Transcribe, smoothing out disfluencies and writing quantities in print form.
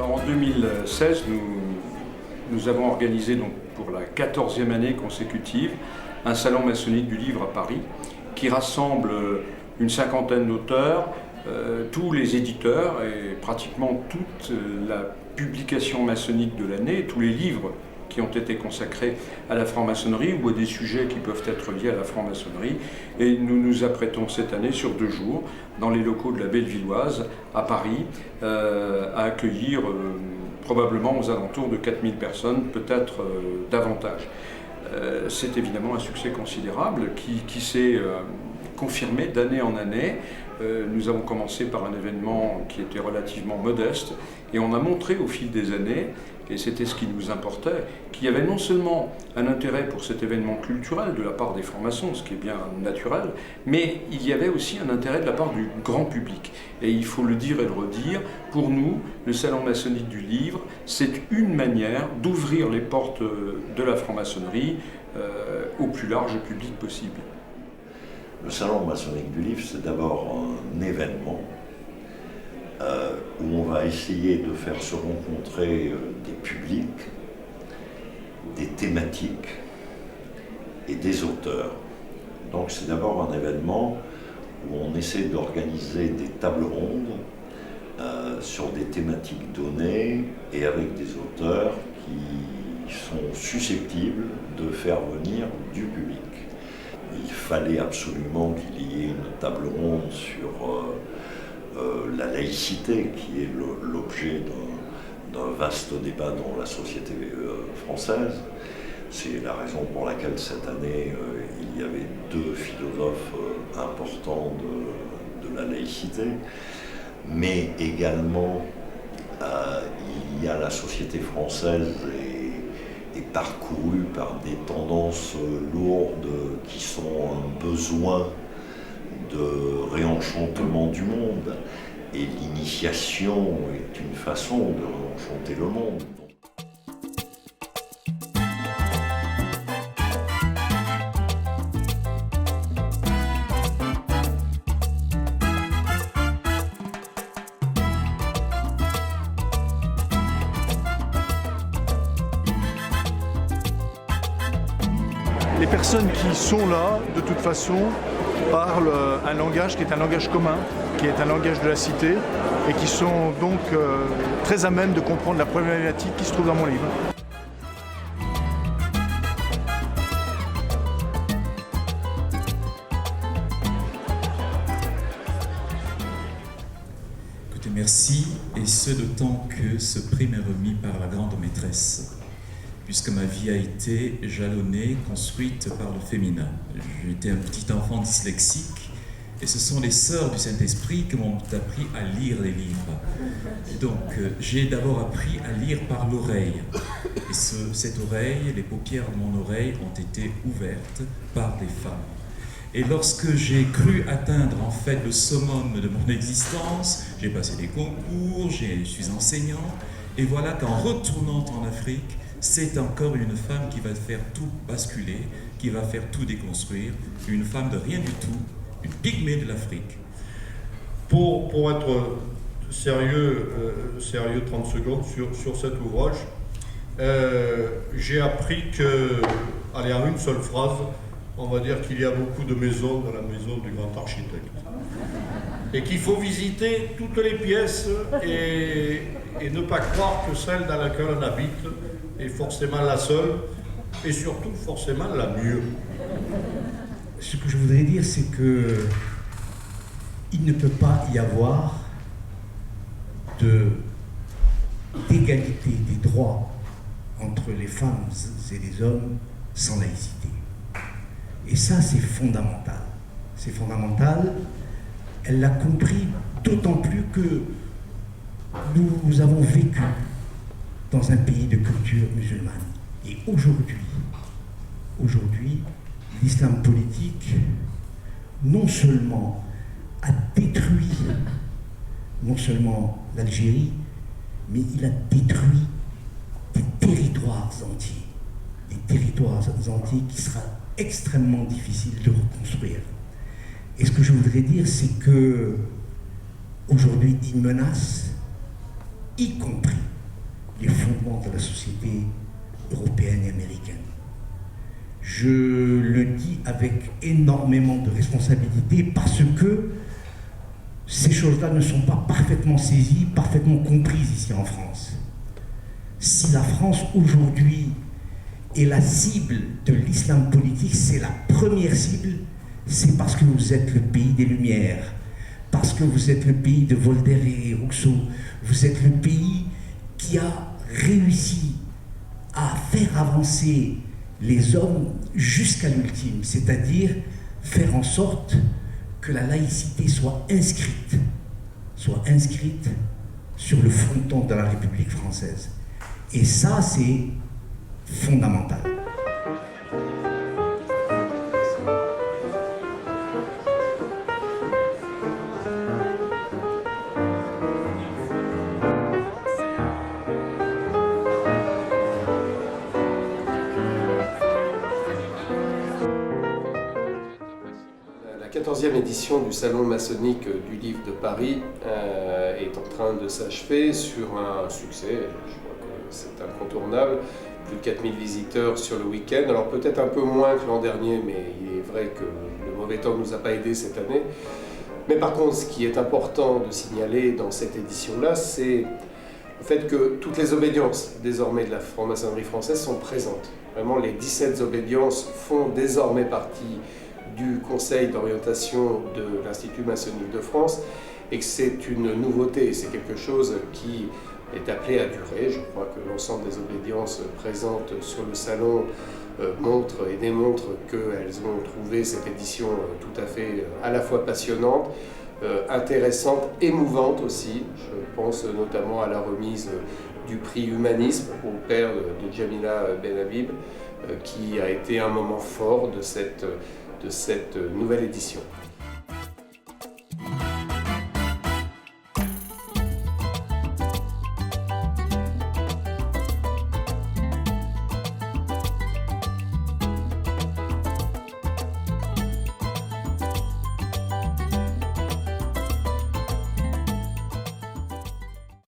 Alors en 2016, nous avons organisé donc, pour la 14e année consécutive un salon maçonnique du livre à Paris qui rassemble une cinquantaine d'auteurs, tous les éditeurs et pratiquement toute la publication maçonnique de l'année, tous les livres qui ont été consacrés à la franc-maçonnerie ou à des sujets qui peuvent être liés à la franc-maçonnerie. Et nous nous apprêtons cette année sur 2 jours, dans les locaux de la Bellevilloise, à Paris, à accueillir probablement aux alentours de 4000 personnes, peut-être davantage. C'est évidemment un succès considérable qui s'est confirmé d'année en année. Nous avons commencé par un événement qui était relativement modeste et on a montré au fil des années, et c'était ce qui nous importait, qu'il y avait non seulement un intérêt pour cet événement culturel de la part des francs-maçons, ce qui est bien naturel, mais il y avait aussi un intérêt de la part du grand public. Et il faut le dire et le redire, pour nous, le Salon maçonnique du livre, c'est une manière d'ouvrir les portes de la franc-maçonnerie au plus large public possible. Le Salon maçonnique du livre, c'est d'abord un événement où on va essayer de faire se rencontrer des publics, des thématiques et des auteurs. Donc c'est d'abord un événement où on essaie d'organiser des tables rondes sur des thématiques données et avec des auteurs qui sont susceptibles de faire venir du public. Il fallait absolument qu'il y ait une table ronde sur la laïcité, qui est l'objet d'un vaste débat dans la société française. C'est la raison pour laquelle cette année, il y avait 2 philosophes importants de la laïcité. Mais également, il y a la société française est parcourue par des tendances lourdes qui sont un besoin de réenchantement du monde. Et l'initiation est une façon de réenchanter le monde. Les personnes qui sont là, de toute façon, parlent un langage qui est un langage commun, qui est un langage de la cité, et qui sont donc très à même de comprendre la problématique qui se trouve dans mon livre. Écoutez, merci, et ce d'autant que ce prix m'est remis par la grande maîtresse, puisque ma vie a été jalonnée, construite par le féminin. J'étais un petit enfant dyslexique, et ce sont les sœurs du Saint-Esprit qui m'ont appris à lire les livres. Donc j'ai d'abord appris à lire par l'oreille, et cette oreille, les paupières de mon oreille ont été ouvertes par des femmes. Et lorsque j'ai cru atteindre en fait le summum de mon existence, j'ai passé des concours, je suis enseignant, et voilà qu'en retournant en Afrique, c'est encore une femme qui va faire tout basculer, qui va faire tout déconstruire, une femme de rien du tout, une pygmée de l'Afrique. Pour être sérieux 30 secondes sur cet ouvrage, j'ai appris que, allez, en une seule phrase, on va dire qu'il y a beaucoup de maisons dans la maison du grand architecte. Et qu'il faut visiter toutes les pièces et ne pas croire que celle dans laquelle on habite est forcément la seule et surtout forcément la mieux. Ce que je voudrais dire, c'est que il ne peut pas y avoir d'égalité des droits entre les femmes et les hommes sans laïcité. Et ça, c'est fondamental. C'est fondamental. Elle l'a compris d'autant plus que nous avons vécu dans un pays de culture musulmane. Et aujourd'hui, l'islam politique, non seulement a détruit non seulement l'Algérie, mais il a détruit des territoires entiers. Des territoires entiers qui sera extrêmement difficile de reconstruire. Et ce que je voudrais dire, c'est que aujourd'hui, il menace, y compris les fondements de la société européenne et américaine. Je le dis avec énormément de responsabilité parce que ces choses-là ne sont pas parfaitement saisies, parfaitement comprises ici en France. Si la France aujourd'hui est la cible de l'islam politique, c'est la première cible, c'est parce que vous êtes le pays des Lumières, parce que vous êtes le pays de Voltaire et Rousseau, vous êtes le pays qui a réussi à faire avancer les hommes jusqu'à l'ultime, c'est-à-dire faire en sorte que la laïcité soit inscrite sur le fronton de la République française. Et ça, c'est fondamental. La 14e édition du Salon maçonnique du Livre de Paris est en train de s'achever sur un succès, je crois que c'est incontournable, plus de 4000 visiteurs sur le week-end, alors peut-être un peu moins que l'an dernier, mais il est vrai que le mauvais temps ne nous a pas aidés cette année. Mais par contre, ce qui est important de signaler dans cette édition-là, c'est le fait que toutes les obédiences désormais de la franc-maçonnerie française sont présentes. Vraiment, les 17 obédiences font désormais partie du Conseil d'orientation de l'Institut maçonnique de France et que c'est une nouveauté, c'est quelque chose qui est appelé à durer. Je crois que l'ensemble des obédiences présentes sur le salon montrent et démontrent qu'elles ont trouvé cette édition tout à fait à la fois passionnante, intéressante, émouvante aussi. Je pense notamment à la remise du prix Humanisme au père de Jamila Benhabib, qui a été un moment fort de cette nouvelle édition.